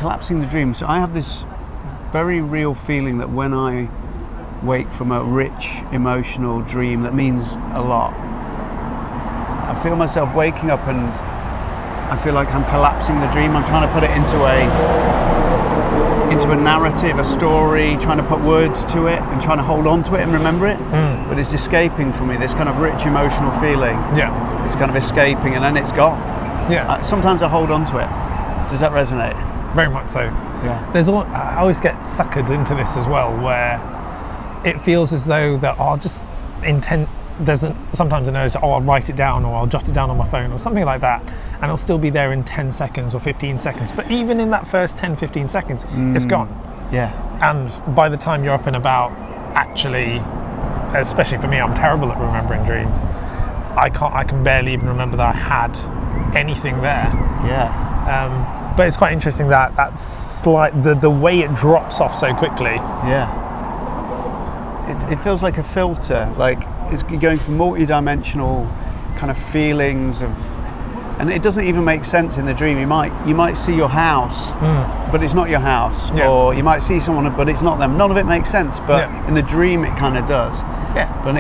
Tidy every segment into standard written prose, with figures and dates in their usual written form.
collapsing the dream. So I have this very real feeling that when I wake from a rich emotional dream that means a lot, I feel myself waking up and I feel like I'm collapsing the dream. I'm trying to put it into a narrative, a story, trying to put words to it and trying to hold on to it and remember it. But it's escaping from me, this kind of rich emotional feeling. Yeah. It's kind of escaping and then it's gone. Yeah. Sometimes I hold on to it. Does that resonate? Very much so. Yeah. I always get suckered into this as well, where it feels as though there are just there's sometimes an urge, I'll write it down or I'll jot it down on my phone or something like that, and it'll still be there in 10 seconds or 15 seconds. But even in that first 10, 15 seconds, it's gone. Yeah. And by the time you're up and about, actually, especially for me, I'm terrible at remembering dreams. I can barely even remember that I had anything there. Yeah. But it's quite interesting that that's the way it drops off so quickly. Yeah. It feels like a filter, like it's going from multi-dimensional kind of feelings of, and it doesn't even make sense in the dream. You might see your house, but it's not your house, or you might see someone, but it's not them. None of it makes sense, but in the dream it kind of does. Yeah. But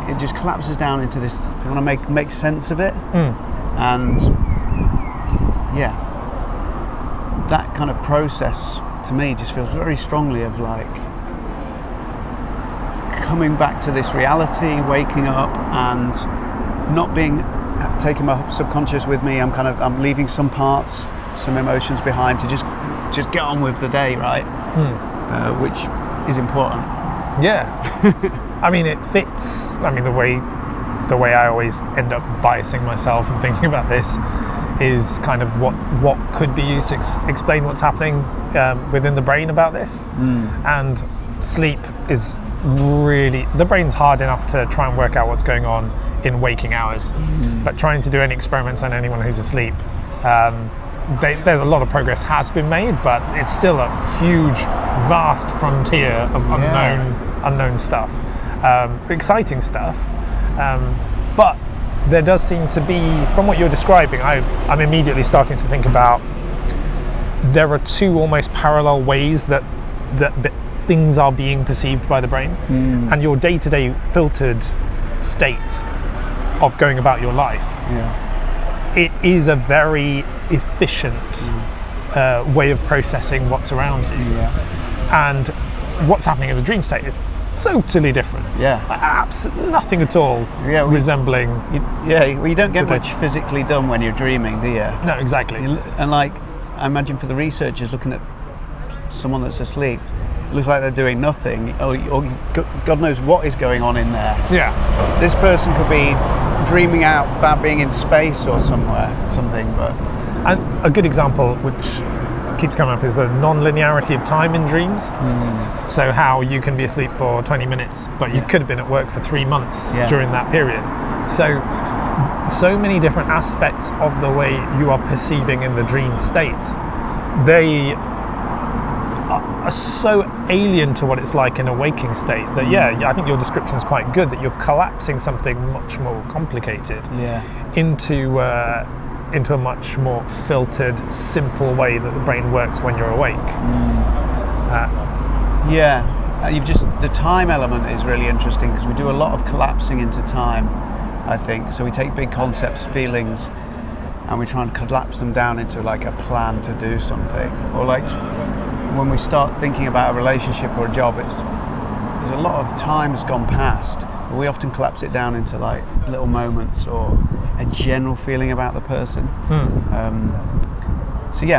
it just collapses down into this. You want to make sense of it, and that kind of process to me just feels very strongly of like coming back to this reality, waking up and not taking my subconscious with me. I'm leaving some parts, some emotions behind to just get on with the day, right? Which is important. Yeah. I mean, it fits. I mean, the way I always end up biasing myself and thinking about this is kind of what could be used to explain what's happening within the brain about this. And sleep is really, the brain's hard enough to try and work out what's going on in waking hours, but trying to do any experiments on anyone who's asleep, there's a lot of progress has been made, but it's still a huge, vast frontier of unknown stuff, exciting stuff, but there does seem to be, from what you're describing, I'm immediately starting to think about, there are two almost parallel ways that things are being perceived by the brain, and your day-to-day filtered state of going about your life. It is a very efficient way of processing what's around you, and what's happening in the dream state is totally different. Absolutely nothing at all resembling. You don't get much physically done when you're dreaming, do you? No, exactly. And like, I imagine for the researchers looking at someone that's asleep, it looks like they're doing nothing, or God knows what is going on in there. This person could be dreaming out about being in space or something. But and a good example which keeps coming up is the non-linearity of time in dreams. So how you can be asleep for 20 minutes, but you could have been at work for 3 months during that period. So many different aspects of the way you are perceiving in the dream state, they are so alien to what it's like in a waking state that I think your description is quite good, that you're collapsing something much more complicated into a much more filtered, simple way that the brain works when you're awake. The time element is really interesting because we do a lot of collapsing into time, I think. So we take big concepts, feelings, and we try and collapse them down into like a plan to do something. Or like when we start thinking about a relationship or a job, there's a lot of time has gone past, but we often collapse it down into like little moments or a general feeling about the person.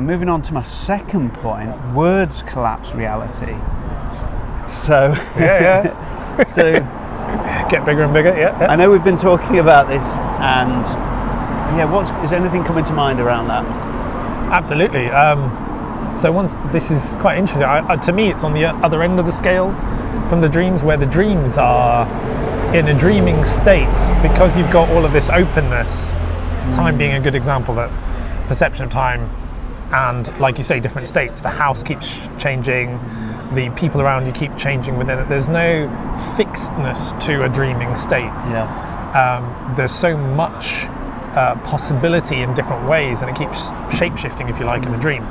Moving on to my second point, words collapse reality. So so get bigger and bigger. I know we've been talking about this, and is anything coming to mind around that? Absolutely. This is quite interesting. To me, it's on the other end of the scale from the dreams, where the dreams are in a dreaming state because you've got all of this openness. Time being a good example, that perception of time, and like you say, different states. The house keeps changing, the people around you keep changing within it. There's no fixedness to a dreaming state. There's so much possibility in different ways, and it keeps shape-shifting, if you like, in the dream.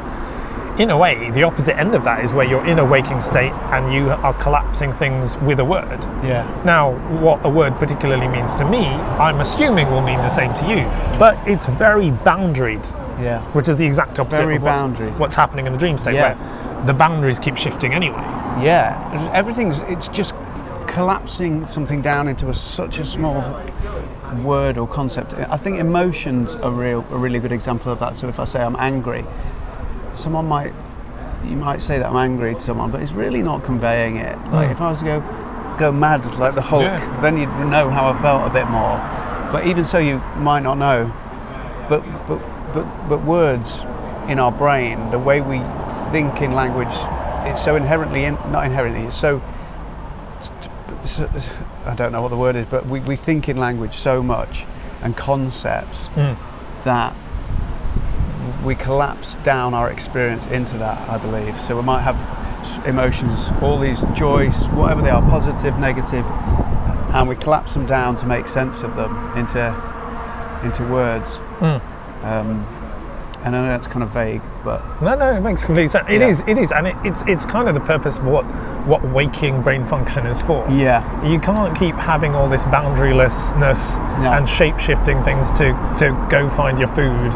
in a way, the opposite end of that is where you're in a waking state and you are collapsing things with a word. Yeah. Now, what a word particularly means to me, I'm assuming will mean the same to you, but it's very boundaried, Yeah. which is the exact opposite Very of boundaried. what's happening in the dream state, Yeah. where the boundaries keep shifting anyway. Yeah. It's just collapsing something down into such a small word or concept. I think emotions are a really good example of that. So if I say I'm angry, you might say that I'm angry to someone, but it's really not conveying it. Like if I was to go mad like the Hulk, then you'd know how I felt a bit more. But even so, you might not know. But words in our brain, the way we think in language, it's so it's so, I don't know what the word is, but we think in language so much and concepts that we collapse down our experience into that, I believe. So we might have emotions, all these joys, whatever they are, positive, negative, and we collapse them down to make sense of them into words. And I know that's kind of vague, but No, it makes complete sense. It is, and it's kind of the purpose of what waking brain function is for. yeah, You can't keep having all this boundarylessness and shape-shifting things to go find your food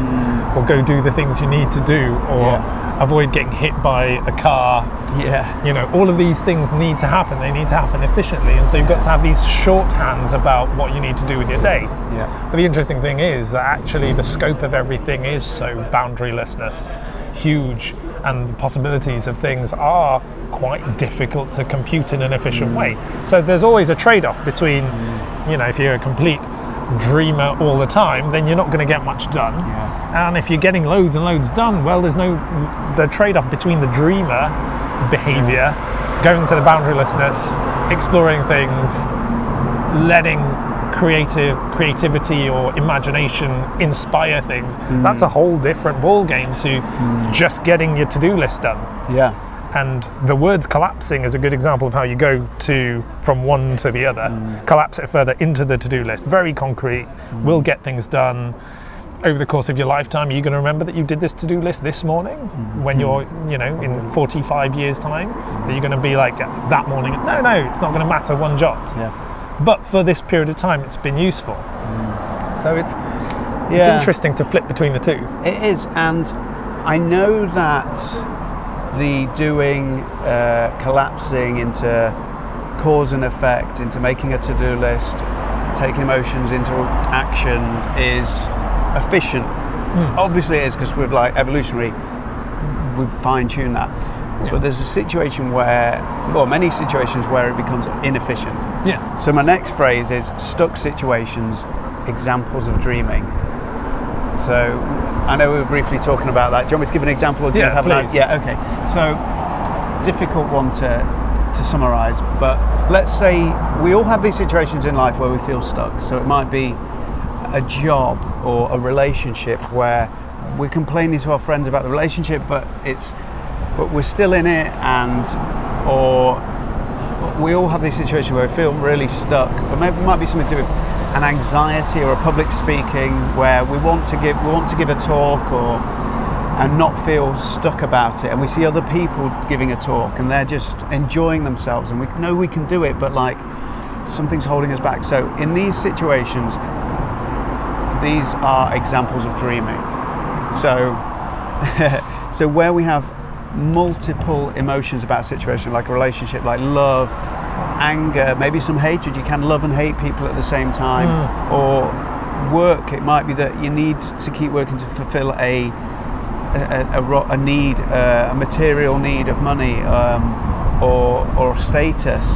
or go do the things you need to do or avoid getting hit by a car. yeah, You know, all of these things need to happen. They need to happen efficiently, and so you've got to have these shorthands about what you need to do with your day. yeah, But the interesting thing is that actually the scope of everything is so boundarylessness, huge, and the possibilities of things are quite difficult to compute in an efficient way. So there's always a trade-off between, you know, if you're a complete dreamer all the time, then you're not going to get much done. Yeah. And if you're getting loads and loads done, well, there's the trade-off between the dreamer behavior, going to the boundarylessness, exploring things, letting creativity or imagination inspire things. That's a whole different ball game to just getting your to-do list done. yeah, And the words collapsing is a good example of how you go from one to the other, collapse it further into the to-do list. Very concrete, will get things done. Over the course of your lifetime, are you going to remember that you did this to-do list this morning? When you're, you know, in 45 years' time? Are you going to be like, that morning? No, it's not going to matter one jot. yeah. But for this period of time, it's been useful. So it's interesting to flip between the two. It is, and I know that the doing, collapsing into cause and effect, into making a to-do list, taking emotions into action is efficient. Obviously it is, because we're like evolutionary, we've fine-tuned that. But there's a situation many situations where it becomes inefficient. Yeah. So my next phrase is stuck situations, examples of dreaming. So I know we were briefly talking about that. Do you want me to give an example? Or do you have please. Yeah, okay. So difficult one to summarise, but let's say we all have these situations in life where we feel stuck. So it might be a job or a relationship where we're complaining to our friends about the relationship, but we're still in it, or we all have these situations where we feel really stuck. Or maybe it might be something to do with an anxiety or a public speaking where we want to give a talk and not feel stuck about it, and we see other people giving a talk and they're just enjoying themselves, and we know we can do it, but like something's holding us back. So in these situations, these are examples of dreaming. So so where we have multiple emotions about a situation, like a relationship, like love, anger, maybe some hatred. You can love and hate people at the same time. Or work, it might be that you need to keep working to fulfill a need, a material need of money, or status,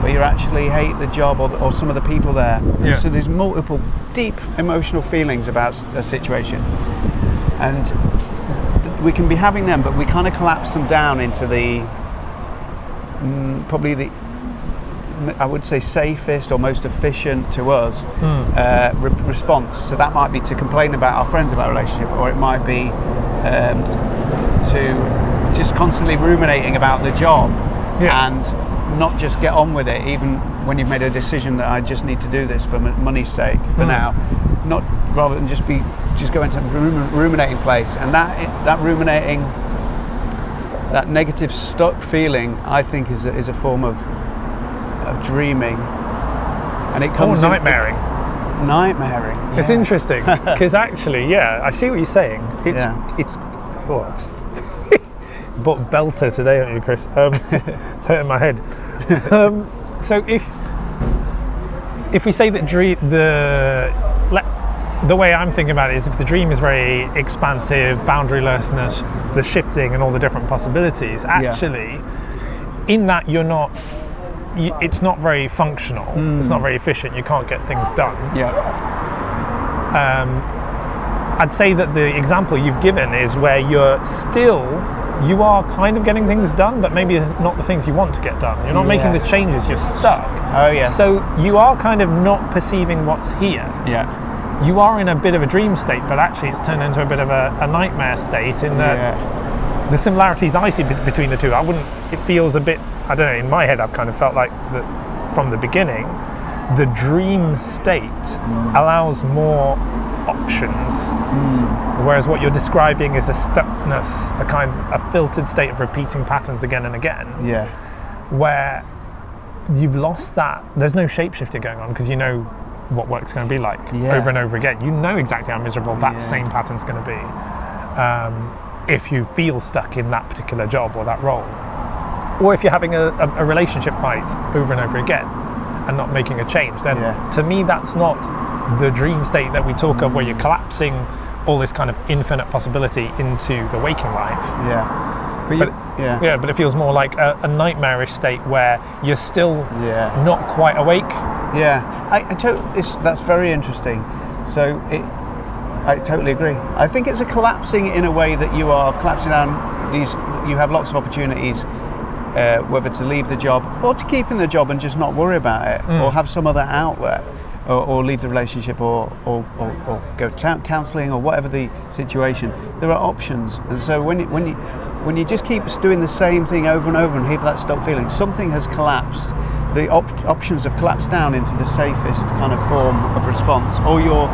but you actually hate the job or some of the people there. Yeah. So there's multiple deep emotional feelings about a situation, and we can be having them, but we kind of collapse them down into probably the I would say safest or most efficient to us response. So that might be to complain about our friends about a relationship, or it might be to just constantly ruminating about the job and not just get on with it, even when you've made a decision that I just need to do this for money's sake for now, not rather than just go into ruminating place. And that ruminating that negative stuck feeling, I think, is a form of dreaming, and it comes nightmaring. Nightmaring. Yeah. It's interesting because actually, yeah, I see what you're saying. It's but belter today, aren't you, Chris? It's hurting my head. So if we say that the way I'm thinking about it is, if the dream is very expansive, boundarylessness, the shifting and all the different possibilities, actually, in that it's not very functional. It's not very efficient. You can't get things done. Yeah. I'd say that the example you've given is where you are kind of getting things done, but maybe not the things you want to get done. You're not making the changes, you're stuck. Oh, yes. So you are kind of not perceiving what's here. Yeah. You are in a bit of a dream state, but actually it's turned into a bit of a nightmare state in that the similarities I see between the two, it feels a bit, I don't know, in my head I've kind of felt like that from the beginning, the dream state allows more options, whereas what you're describing is a stuckness, a filtered state of repeating patterns again and again, where you've lost that. There's no shape-shifting going on because you know what work's going to be like over and over again. You know exactly how miserable that same pattern's going to be if you feel stuck in that particular job or that role, or if you're having a relationship fight over and over again and not making a change. Then to me, that's not the dream state that we talk of, where you're collapsing all this kind of infinite possibility into the waking life. But it feels more like a nightmarish state where you're still not quite awake. That's very interesting. So I totally agree. I think it's a collapsing in a way that you are collapsing down you have lots of opportunities, whether to leave the job or to keep in the job and just not worry about it, or have some other outlet, or leave the relationship, or go to counselling, or whatever the situation. There are options, and so when you just keep doing the same thing over and over and have that stuck feeling, something has collapsed. The options have collapsed down into the safest kind of form of response, or your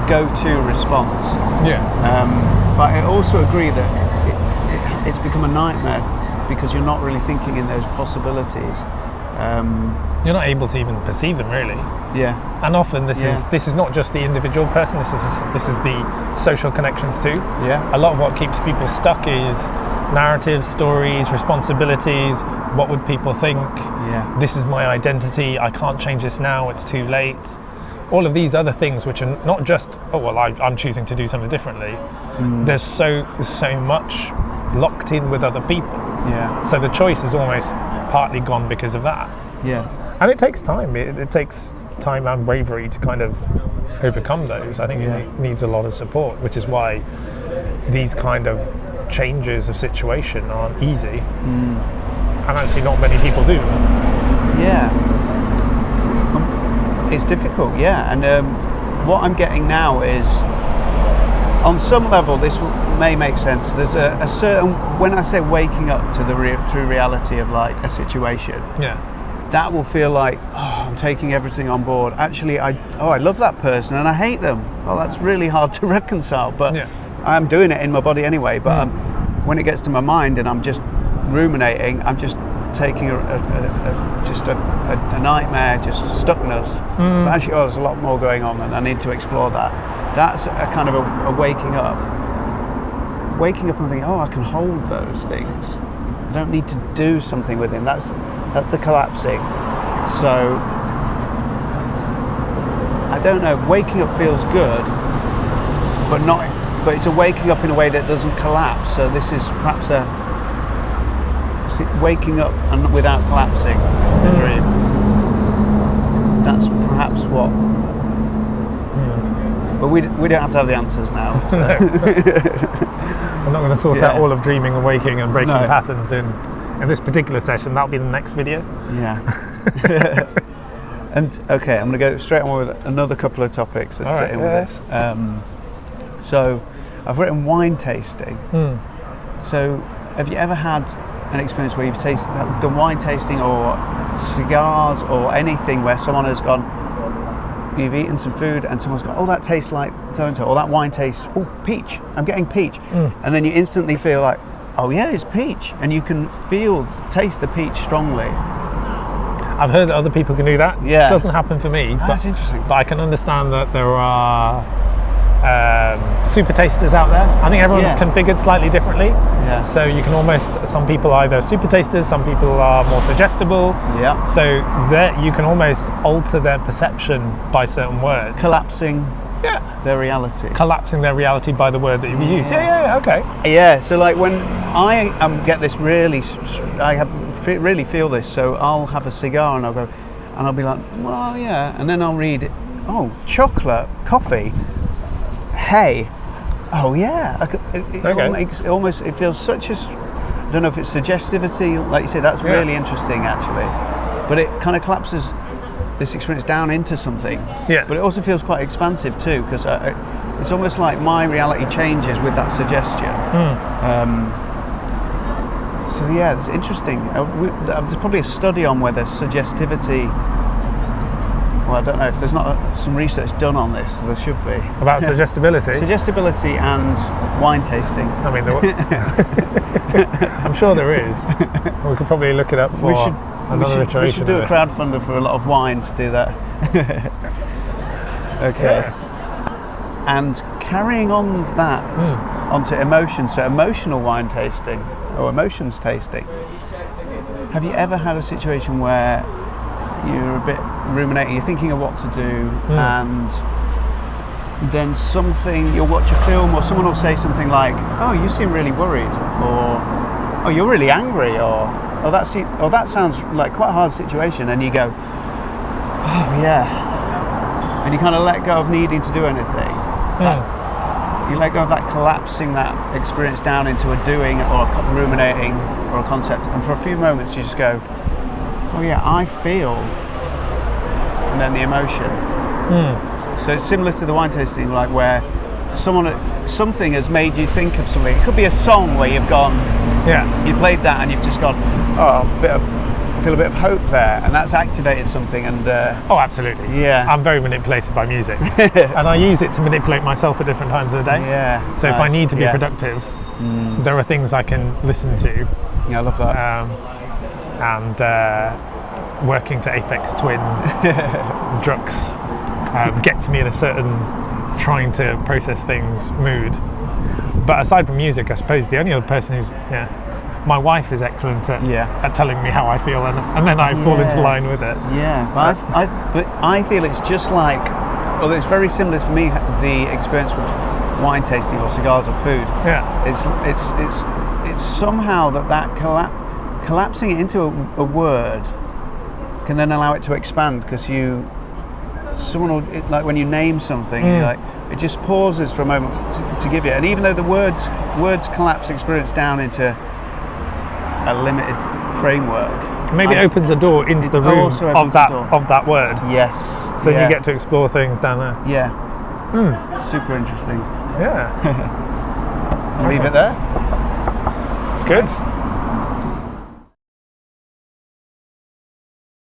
go-to response. But I also agree that it's become a nightmare because you're not really thinking in those possibilities. You're not able to even perceive them, really. And often this is not just the individual person. This is the social connections too. A lot of what keeps people stuck is narratives, stories, responsibilities. What would people think? This is my identity. I can't change this now. It's too late. All of these other things, which are not just, I'm choosing to do something differently. There's so much locked in with other people. So the choice is almost partly gone because of that. And it takes time. It takes time and bravery to kind of overcome those. I think it needs a lot of support, which is why these kind of changes of situation aren't easy. And actually not many people do. It's difficult, and what I'm getting now is, on some level, this may make sense. There's a certain, when I say waking up to the true reality of like a situation, that will feel like, I'm taking everything on board. Actually, I love that person and I hate them. Well, that's really hard to reconcile, but I'm doing it in my body anyway. But when it gets to my mind and I'm just ruminating, I'm just taking a nightmare, just stuckness. But actually, there's a lot more going on, and I need to explore that. That's a kind of a waking up. Waking up and thinking, I can hold those things. I don't need to do something with them. That's the collapsing. So I don't know. Waking up feels good, but it's a waking up in a way that doesn't collapse. So this is perhaps waking up and without collapsing the dream. That's perhaps what. But we don't have to have the answers now. So. I'm not going to sort out all of dreaming and waking and breaking patterns in this particular session. That'll be the next video. And okay, I'm going to go straight on with another couple of topics that fit in with this. So I've written wine tasting. So have you ever had an experience where you've done wine tasting or cigars or anything where someone has gone, you've eaten some food and someone's gone, that tastes like so-and-so, or that wine tastes, peach, I'm getting peach. And then you instantly feel like, oh yeah, it's peach, and you can taste the peach strongly. I've heard that other people can do that. Yeah. It doesn't happen for me. That's interesting. But I can understand that there are super tasters out there. I think everyone's configured slightly differently. Yeah. So you can some people are either super tasters, some people are more suggestible. Yeah. So you can almost alter their perception by certain words. Collapsing their reality. Collapsing their reality by the word that you use. Yeah, okay. Yeah, so like when I get this really feel this, so I'll have a cigar and I'll be like, well, yeah, and then I'll read, oh, chocolate, coffee, hay, oh yeah, it feels such a, I don't know if it's suggestivity, like you say, that's really interesting actually, but it kind of collapses this experience down into something. Yeah. But it also feels quite expansive too, because it's almost like my reality changes with that suggestion. So yeah, it's interesting. There's probably a study on whether suggestivity. Well, I don't know if there's not some research done on this. There should be about suggestibility. Suggestibility and wine tasting. I mean, I'm sure there is. We could probably look it up for another iteration. We should do a crowdfunder for a lot of wine to do that. Okay. Yeah. And carrying on that onto emotions, so emotional wine tasting or emotions tasting. Have you ever had a situation where you're a bit ruminating, you're thinking of what to do, and then you'll watch a film or someone will say something like, oh, you seem really worried, or oh, you're really angry, or that sounds like quite a hard situation, and you go, oh yeah, and you kind of let go of needing to do anything. You let go of that collapsing that experience down into a doing or a ruminating or a concept, and for a few moments you just go, oh yeah, I feel, and then the emotion. So it's similar to the wine tasting, like where something has made you think of something. It could be a song where you've gone, you played that and you've just gone, oh, I feel a bit of hope there, and that's activated something. And oh, absolutely. Yeah, I'm very manipulated by music, and I use it to manipulate myself at different times of the day. Yeah. So if I need to be productive, there are things I can listen to. Yeah, I love that. And working to Aphex Twin drugs gets me in a certain trying to process things mood. But aside from music, I suppose the only other person who's my wife is excellent at telling me how I feel, and then I fall into line with it. Yeah, but I feel it's just like, well, it's very similar for me, the experience with wine tasting or cigars or food. Yeah, it's somehow that collapsing it into a word can then allow it to expand, because like when you name something, you're like, it just pauses for a moment to give you, and even though the words collapse experience down into a limited framework, maybe it opens a door into the room of that word. Yes. So you get to explore things down there. Yeah. Super interesting. Yeah. I'll leave it there. It's good.